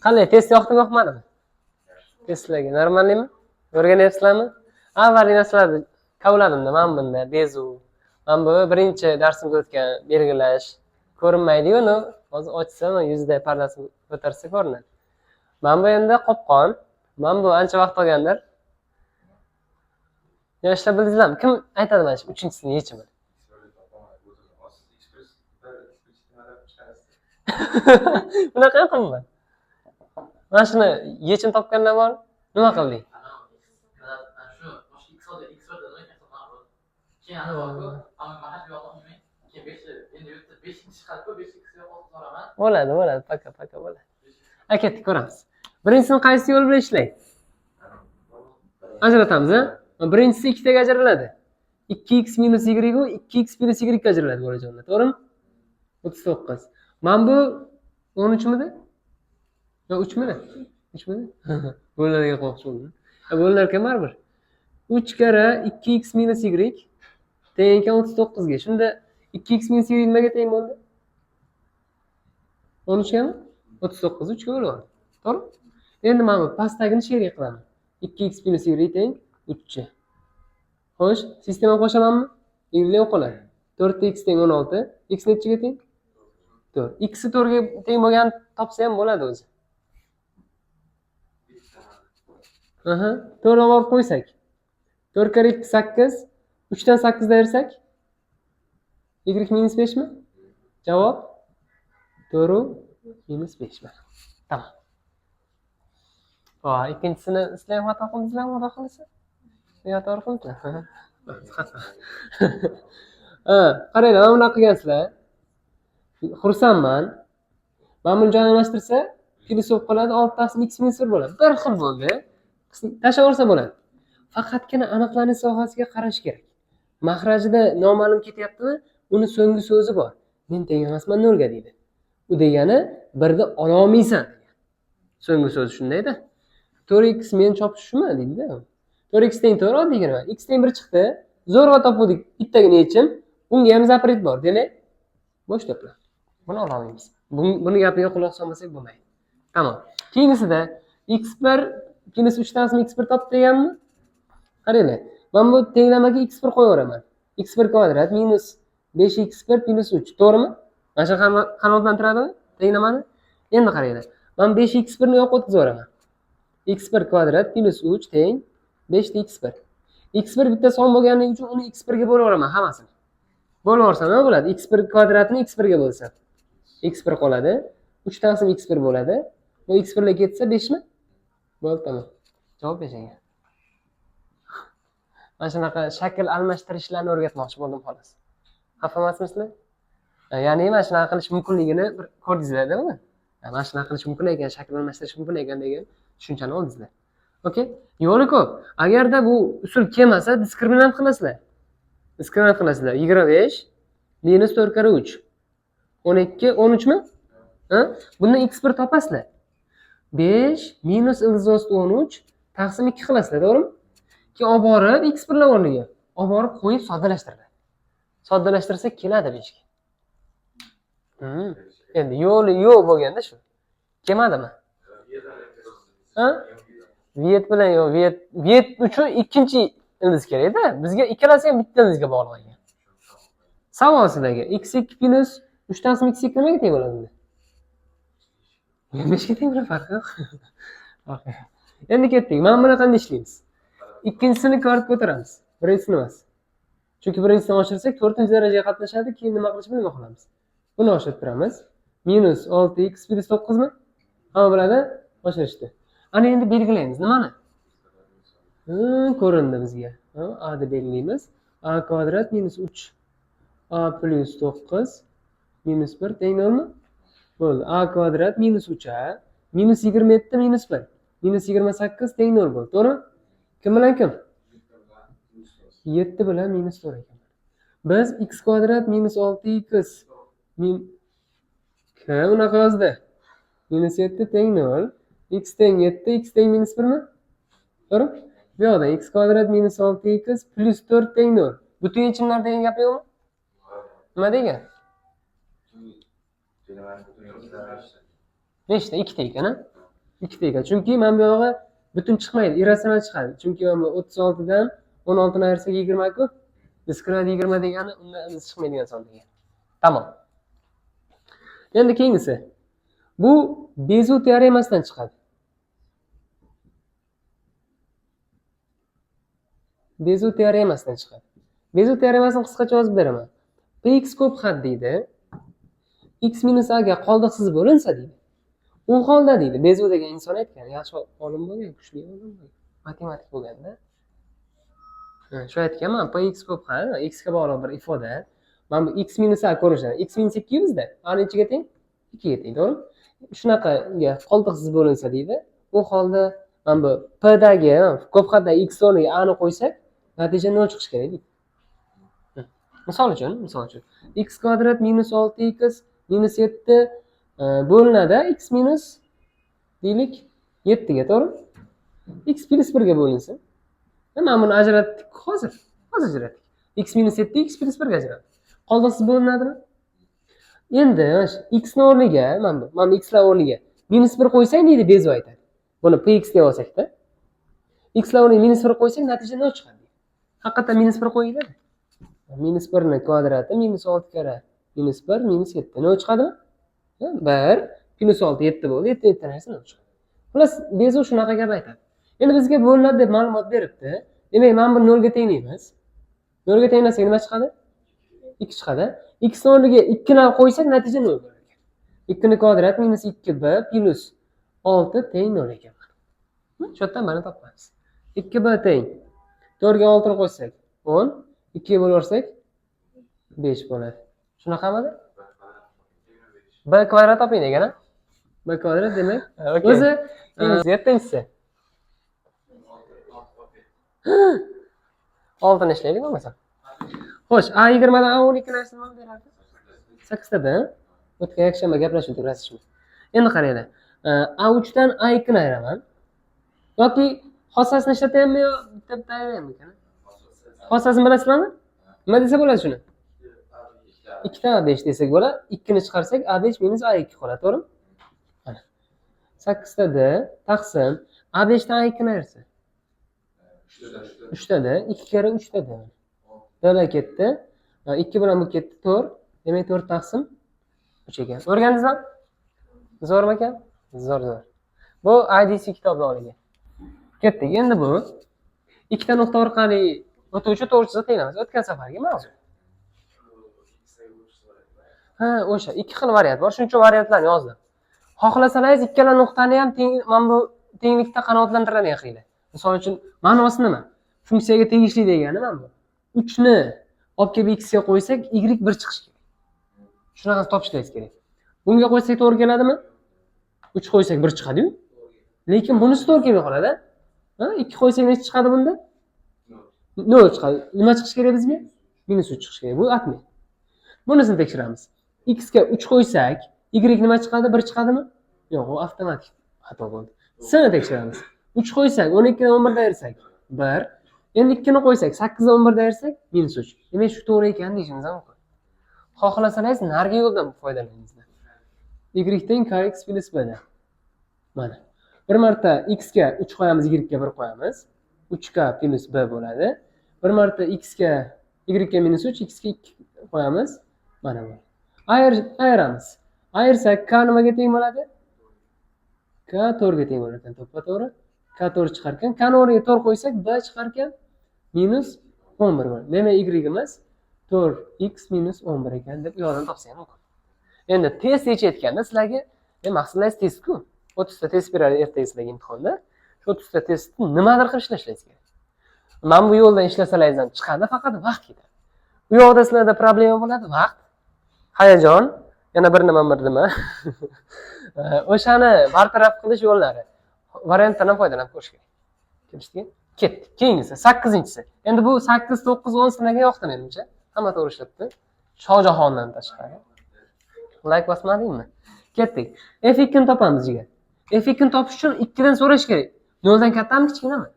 Qanday, test yoqdimi, yoqmadimi? Testlarga normalmi? O'rganyapsizlarmi? Avvalgi narsalarni kavladimda, men bunda bezu. Men bu birinchi darsimda o'tgan belgilash ko'rinmaydi-yu, uni hozir ochsam, yuzda pardasini ko'tarsa ko'rinadi. Men bu endi qopqon. Men bu ancha vaqt olgandir. Yoshlar bildingizlarmi? Kim aytadi mana shu 3-chisini yechimini? Bunaqa qilmayman. Mana shuni yechim topgandan bor. Nima qilding? Bo'ladi, paka bo'ladi. Ketdik, ko'ramiz. Birinchisini qaysi yo'l bilan ishlaydi? Ajratamiz, a? Birinchisi ikkitaga ajraladi. 2x minus y u 2x plus y ga ajraladi bolajonlar, to'g'rimi? 39. Mana bu 13 midi? Yo, 3 midi? 3 midi? Bo'linadigan qilmoqchi bo'ldim. Bo'linar ekan baribir. 3 kara 2x minus y teng ekan 39 ga. Shunda 2x minus y nimaga teng bo'ldi? 13 gami? 39 3 ga bo'ladi. To'g'ri? Endi mana bu pastdagini sherik qilaman. 2x plus y teng 3. Xo'sh, sistema qo'shamanmi? Y yo'q qoladi. 4x teng 16. X nechiga teng? 4. X 4 ga teng bo'lgan topsa ham bo'ladi o'zi. 4 olib qo'ysak. 4 kara 2 8. 3 dan 8 ayirsak? Y minus 5 mi? Javob 4 minus 5 mi? Tamam. Ikkinchisini sizlar ham xato qildingizlarmi, xudo xolisa? Ya to'g'ri qildingizlar. Qaranglar, mana bunaqa qilgansizlar. Xursandman. Mana buni jonlashtirsa, plus bo'lib qoladi, 6 taqsim x minus 1 bo'ladi. Bir xil bo'ldi. Tashlaversa bo'ladi. Faqatgina aniqlanish sohasiga qarash kerak. Mahrajida noma'lum ketyaptimi? Uni so'nggi so'zi bor. Men teng emasman 0 ga deydi. U degani 1 da ola olmaysan degan. So'nggi so'zi shundayda. 4x men chopish shumi deydi-da. 4x teng 4 oddiygina. X teng 1 chiqdi. Zo'rg'a topdik bittagina yechim. Bunga ham zapret bor, demak. Bo'sh gaplar. Buni ola olmaymiz. Buni gapiga quloq solmasak bo'lmaydi. Tamom. Keyingisida x1 minus 3 taqsim x1 topdi deganmi? Qaranglar. Men bu tenglamaga x1 qo'yaveraman. x1 kvadrat minus 5x1 plus 3. To'g'rimi? Mana shu qanoatlantiradimi? Tenglamani. Endi qaranglar. Men 5x1 ni yo'q o'tkazaveraman. x1 kvadrat plus 3 teng 5 ta x1. x1 bitta son bo'lganligi uchun uni x1 ga bo'laveraman hammasini. Bo'laversam nima bo'ladi? x1 kvadratni x1 ga bo'lsam. x1 qoladi. 3 taqsim x1 bo'ladi. Bu x1 lar ketsa 5 mi? Bo'ldi, tamom. Javob bering. Mana shunaqa shakl almashtirishlarni o'rgatmoqchi bo'ldim xolos. Xafa emasmisizlar? Ya'ni mana shunaqa qilish mumkinligini bir ko'rdingizlar-da uni. Mana shunaqa qilish mumkin ekan, shakl almashtirish mumkin ekan degan tushunchani oldingizlar. Okay? Yo'li ko'p. Agarda bu usul kelmasa, diskriminant qilasizlar. Diskriminant qilasizlar. 25 minus 4 kara 3. 12, 13 mi? Bundan x1 topasizlar. 5 minus ildizosti 13 taqsim 2 qilasizlar, to'g'rimi? Keyin olib borib x1 lar o'rniga olib borib qo'yib soddalashtiradi. Soddalashtirsa keladi 5 ga. Endi yo'li yo'q bo'lganda shu. Kelmadimi? Viet bilan yo'q, Viet uchun ikkinchi ildiz kerak-da. Bizga ikkalasi ham bitta ildizga bog'langan. Savol sizlarga. x2 minus 3 taqsim x2 nimaga teng bo'ladi? 5 ga teng bo'ladi, farqi yo'q. Endi ketdik. Mana buni qanday ishlaymiz? Ikkinchisini ko'rib ko'taramiz. Birinchisini emas. Chunki birinchisini oshirsak 4-darajaga qatnashadi, keyin nima qilishni bilmay qolamiz. Buni oshirib turamiz. Minus 6x plus 9 mi? Hamma biladi, oshirishdi. Ana endi belgilaymiz. Nimani? Ko'rindi bizga. A deb belgilaymiz. A kvadrat minus 3. A plus 9 minus 1 teng 0 mi? Bo'ldi. A kvadrat minus 3a minus 27 minus 1. Minus 28 teng 0 bo'ldi. To'g'rimi? Kim bilan kim? 7 bilan minus 4 ekan. Biz x kvadrat minus 6x unaqa yozdi. Minus 7 teng 0. X teng 7, x teng minus 1 mi? To'g'ri? Bu yoqda x kvadrat minus 6x plus 4 teng 0. Butun yechimlar degan gap yo'qmi? Nima degan? Nechta? 2 ta ekan-a? ikkita ekan. Chunki mana bu yog'i butun chiqmaydi, irratsional chiqadi. Chunki mana bu 36 dan 16 ni ayirsak 20 ku. Diskret 20 degani undan chiqmaydigan son degan. Tamam. Endi keyingisi. Bu Bezout teoremasidan chiqadi. Bezout teoremasidan chiqadi. Bezout teoremasini qisqacha yozib beraman. Px ko'p xat deydi. X minus a ga qoldiqsiz bo'linsa deydi. U holda deydi. Bezout degan inson aytgan, yaxshi olim bo'lgan, kuchli olim bo'lgan, matematik bo'lganda. Shu aytganman, Px ko'p xat, x ga bog'liq bir ifoda. Mana bu x minus a ko'rinishadi. X minus 2 bizda. A nechiga teng? 2 ga teng, to'g'rimi? Shunaqaga qoldiqsiz bo'linsa deydi. U holda mana bu p dagi ko'p xatdagi x o'rniga a ni qo'ysak, natija 0 chiqishi kerak deydi. Misol uchun x kvadrat minus 6x minus 7 bo'linadi x minus deylik 7 ga, to'g'ri? X plus 1 ga bo'linsin. Mana buni ajratdik hozir ajratdik. X minus 7 x plus 1 ga ajratdik. Qoldiqsiz bo'linadimi? Endi x ni o'rniga, mana bu x lar o'rniga minus 1 qo'ysak deydi, Bezout aytadi. Buni px deb olsakda, x lar o'rniga minus 1 qo'ysak natija 0 chiqadi. Haqiqatan minus 1 qo'yiladi. Minus 1 ni kvadrati minus 6 kara minus 1 minus 7. Ne chiqadimi? 1 minus 6 7 bo'ldi. 7 7 narsa ne chiqadi? Xullas, Bezout shunaqa gap aytadi. Endi bizga bo'linadi deb ma'lumot beribdi. Demak, mana bu 0 ga teng deymiz. 0 ga tenglasak nima chiqadi? 2 chiqadi. X ni o'rniga 2 ni qo'ysak natija 0 bo'lar ekan. 2 ni kvadrat minus 2b plus 6 teng 0 ekan. Shu yerdan mana topamiz. 2b teng 4 ga 6 ni qo'ysak 10, 2 ga bo'larsak 5 bo'ladi. Shunaqamidi? B kvadrat toping degani. B kvadrat demak, o'zi 7-si. 6 ni ishlaylik bo'lmasa. Xo'sh, A20 dan A12 narsani nima beradi? 8 tadan. O'tgan yakshanba gaplashib o'tirasizmi? Endi qaranglar. A3 dan A2 ni ayiraman. Yoki xossasini ishlatayapmi yo bitta ayiramanmi ekan? Xossasini bilasizmi? Nima desa bo'ladi shuni? 2 dan A5 desak bo'ladi. 2 ni chiqarsak A5 minus A2 qoladi, to'g'rimi? Mana. 8 tada taqsim A5 dan A2 ni ayirsa. 3 tada 2 kere 3 tada. Dala ketdi. 2 bilan bu ketdi 4. Demak 4 taqsim 3 ekan. O'rgandingizmi? Zo'rmi ekan? Zo'r. Bu IDC kitobdan olingan. Ketdik. Endi bu ikkita nuqta orqali o'tuvchi to'g'risida tengamiz. O'tgan safargi mavzu. O'sha ikki xil variant bor. Shuning uchun variantlarni yozdim. Xohlasangiz ikkala nuqtani ham mana bu tenglikda qanoatlantiradigan qilinglar. Misol uchun ma'nosi nima? Funksiyaga tegishli degani mana bu. 3 ni olib kelib x ga qo'ysak, y 1 chiqishi kerak. Shunaqasi topishingiz kerak. Bunga qo'ysak to'g'ri keladimi? 3 qo'ysak 1 chiqadi-yu. Lekin bunisi to'g'ri kelmay qoladi. 2 qo'ysak nech chiqadi bunda? 0 chiqadi. Nima chiqishi kerak bizga? Minus 3 chiqishi kerak. Bu atmay. Bunisini tekshiramiz. X ga 3 qo'ysak, y nima chiqadi? 1 chiqadimi? Yo'q, u avtomatik xato bo'ldi. S ni tekshiramiz. 3 qo'ysak, 12 dan 11 da ayirsak 1. Endi 2 ni qo'ysak, 8 dan 11 da ayirsak minus 3. Demak, shu to'g'ri ekan deyishimiz mumkin. Xohlasangiz narigi yo'ldan foydalaningiz. Y teng kx plus b dan. Mana. Bir marta x ga 3 qo'yamiz, y ga 1 qo'yamiz. 3k plus b bo'ladi. Bir marta x ga y ga minus 3, x ga 2 qo'yamiz. Mana bu. Ayiramiz. Ayirsak k nimaga teng bo'ladi? K 4 ga teng bo'lar ekan, to'g'ri? K 4 chiqar ekan. K ni o'rniga 4 qo'ysak, b chiqar ekan minus 11 bo'ladi. Demak, y-imiz 4x minus 11 ekan deb yo'ldan topsangiz mumkin. Endi test yechayotganda sizlarga maqsadingiz test-ku. 30 ta test beradi ertagisizdagi imtihonda. Shu 30 ta testni nimadir qilib ishlashingiz kerak. Mana bu yo'ldan ishlasangiz ham chiqadi, faqat vaqt ketadi. Bu yoqda sizlarda problema bo'ladi, vaqt, hayajon, yana bir nima. O'shani bartaraf qilish yo'llari, variantdan ham foydalanib ko'rish kerak. Kelishdikmi? Ketdik. Keyingisi 8-si. Endi bu 8, 9, 10 sizlarga yoqdi menimcha. Hamma to'g'ri ishlabdi. Shohjahondan tashqari. Like bosmadingmi? Ketdik. F2 ni topamiz jigar. F2 ni topish uchun 2 dan so'rash kerak. 0 dan kattami, kichkinami?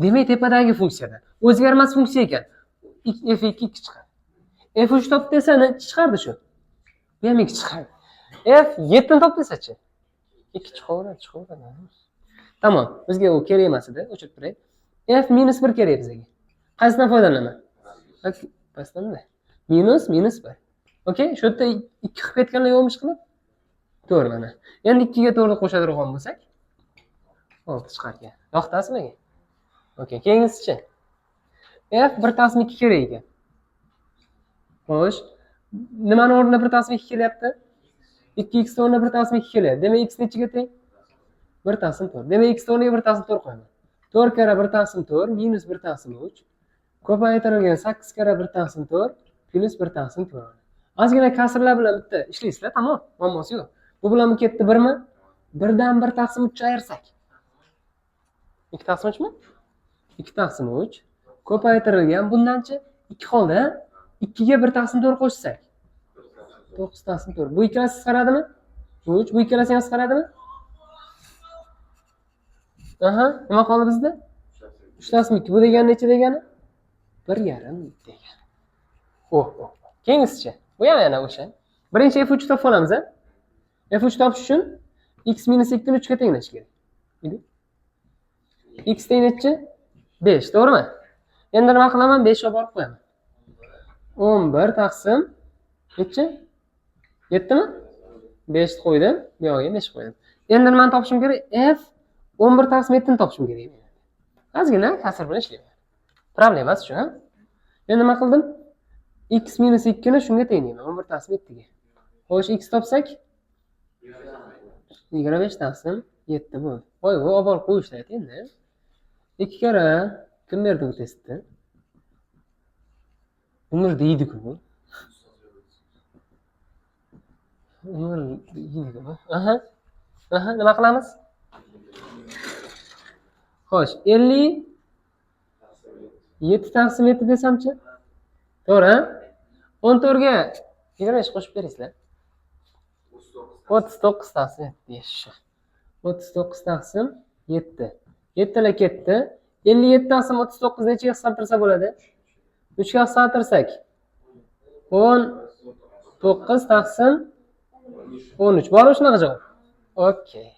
Demak, tepadagi funksiyadan. O'zgarmas funksiya ekan. F2 2 chiqadi. F3 top desa, ne chiqardi shu? Bu ham 2 chiqadi. F7 ni top desa-chi? 2 chiqaveradi. Tamam, bizga u kerak emas edi, o'chirib turay. F minus 1 kerak bizga. Qaysidan foydalanaman? Pastdan-da. Minus 1. Okey, shu yerda 2 qilib ketganlar yo'qmish qilib? To'g'ri mana. Endi 2 ga 4 qo'shadigan bo'lsak, 6 chiqargan. Yoqtasizmi menga? Okey, keyingisichi. F 1/2 kerak ekan. Xo'sh, nimani o'rnida 1/2 kelyapti? 2x o'rnida 1/2 kelyapti. Demak, x nechiga teng? 1/4. Demak, x o'rniga 1/4 qo'yaman. 4 kara 1/4 minus 1/3 ko'paytirilgan 8 kara 1/4 plus 1/4. Ozgina kasrlar bilan bitta ishlaysizlar, tamom. Muammosi yo'q. Bu bilan bu ketdi 1mi? 1dan 1/3 ayirsak. 2/3mi? 2/3 ko'paytirilgan bundanchi 2 qoldi. 2 ga 1/4 qo'shsak 9/4. Bu ikkalasi qisqaradimi? 3. Bu ikkalasi ham qisqaradimi? Aha, nima qoldi bizda? 3/2. Bu degani necha degani? 1,5 degani. Oh. Keyingisichi. Bu ham yana o'sha. Birinchi f3 topib olamiz, a? f3 topish uchun x minus 2 ni 3 ga tenglash kerak. X teng nechi? 5, to'g'rimi? Endi nima qilaman? 5 olib borib qo'yaman. 11 taqsim nechi? 7mi? 5 qo'ydim, bu yoqqa 5 qo'ydim. Endi nimani topishim kerak? F 11 taqsim 7 ni topishim kerak. Ozgina kasr bilan ishlayman. Problemasi shu, ha? Endi nima qildim? X minus 2 ni shunga tenglayman, 11 taqsim 7 ga. Xo'sh, x topsak 25 taqsim 7 bo'ldi. Voy, bu olib borib qo'yishlar endi. 2 kara kim berdi bu testni? Umr deydi-ku bu. Umr deydi bu. Aha, nima qilamiz? Xo'sh, 57 taqsim 7 desamchi? To'g'ri, 14 ga 25 qo'shib beraysizlar. 39 taqsim 7 shu. 39 taqsim 7. 7 la ketdi. 57 taqsim 39 nechaga qisqartirsa bo'ladi? 3 ga qisqartirsak 19 taqsim 13. Bormi shunaqa javob? Okey.